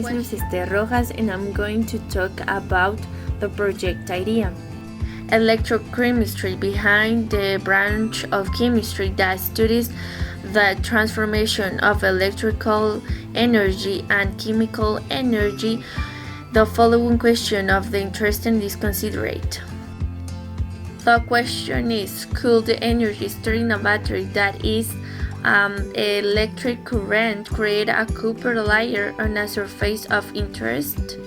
name is Mrs. Rojas and I'm going to talk about the project idea. Electrochemistry behind the branch of chemistry that studies the transformation of electrical energy and chemical energy. The following question of the interesting is considered. The question is, could the energy stored in a battery that is electric current create a Cooper layer on a surface of interest?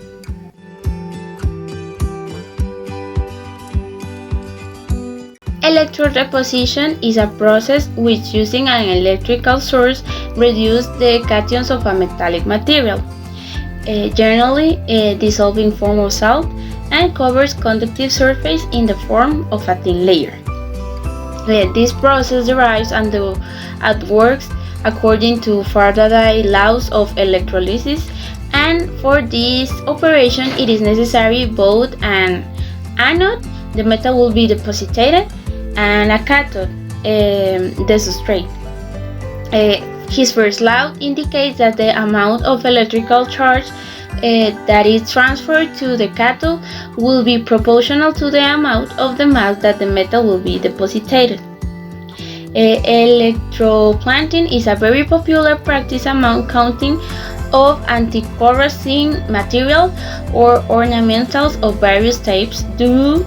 Electrodeposition is a process which, using an electrical source, reduces the cations of a metallic material, generally dissolving form of salt, and covers conductive surface in the form of a thin layer. This process derives and works according to Faraday's laws of electrolysis, and for this operation it is necessary both an anode, the metal will be deposited, and a cathode, the substrate. His first law indicates that the amount of electrical charge that is transferred to the cathode will be proportional to the amount of the mass that the metal will be deposited. Electroplating is a very popular practice among coating of anti-corrosive material or ornamentals of various types due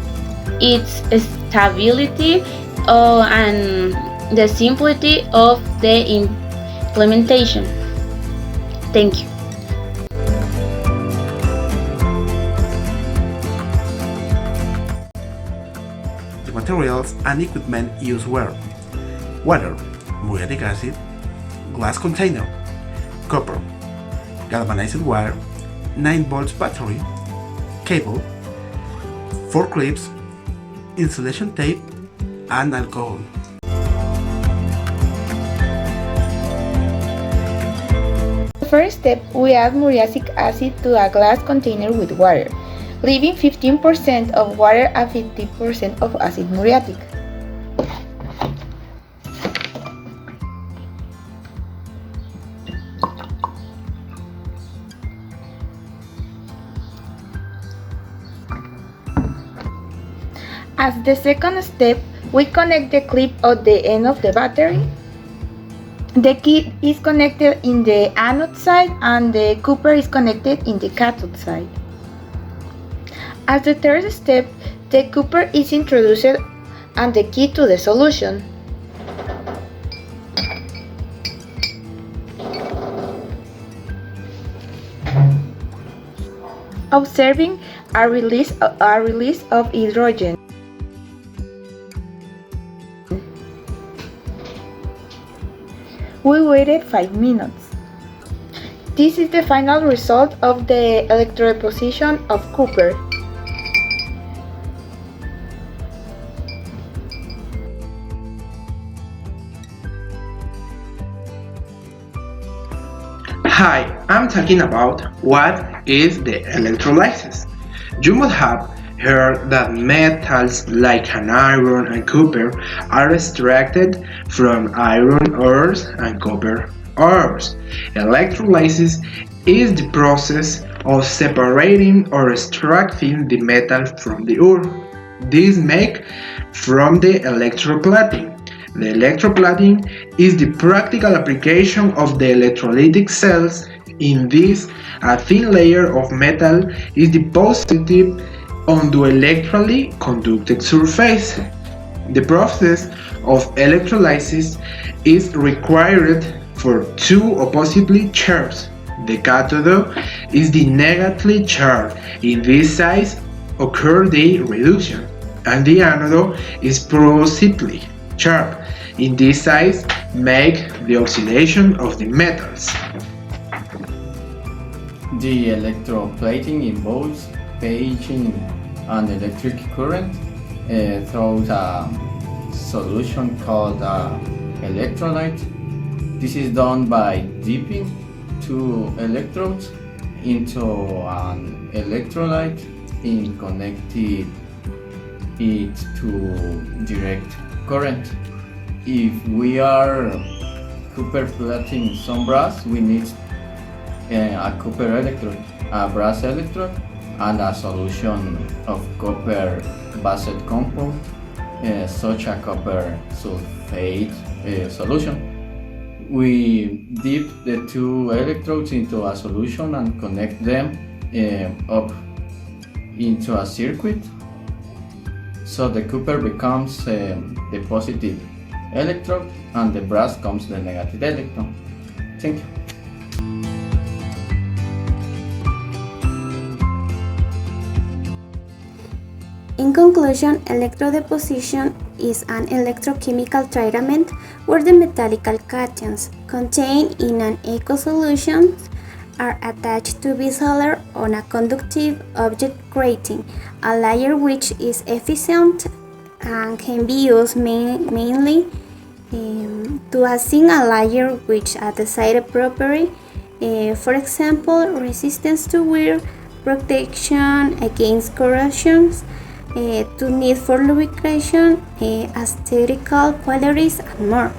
its stability and the simplicity of the implementation. Thank you. The materials and equipment used were water, muriatic acid, glass container, copper, galvanized wire, 9 volts battery, cable, 4 clips, insulation tape, and alcohol. The first step, we add muriatic acid to a glass container with water, leaving 15% of water and 50% of acid muriatic. As the second step, we connect the clip at the end of the battery. The kit is connected in the anode side and the Cooper is connected in the cathode side. As the third step, the Cooper is introduced and the key to the solution. Observing a release of hydrogen. We waited 5 minutes. This is the final result of the electrodeposition of Cooper. Hi, I'm talking about what is the electrolysis. You must have heard that metals like an iron and copper are extracted from iron ores and copper ores. Electrolysis is the process of separating or extracting the metal from the ore. This makes from the electroplating. The electroplating is the practical application of the electrolytic cells. In this, a thin layer of metal is deposited on the electrically conducted surface. The process of electrolysis is required for two oppositely charged. The cathode is the negatively charged. In this size occurs the reduction, and the anode is positively charged. In this size make the oxidation of the metals. The electroplating involves passing an electric current through a solution called electrolyte. This is done by dipping 2 electrodes into an electrolyte and connecting it to direct current. If we are Cooper plating some brass, we need a copper electrode, a brass electrode, and a solution of copper-based compound, such a copper sulfate solution. We dip the two electrodes into a solution and connect them up into a circuit, so the copper becomes the positive electrode and the brass becomes the negative electron. Thank you. In conclusion, electrodeposition is an electrochemical treatment where the metallical cations contained in an aqueous solution are attached to be soldered on a conductive object, creating a layer which is efficient and can be used mainly to assign a layer which a desired property, for example, resistance to wear, protection against corrosions, to need for lubrication, aesthetical qualities, and more.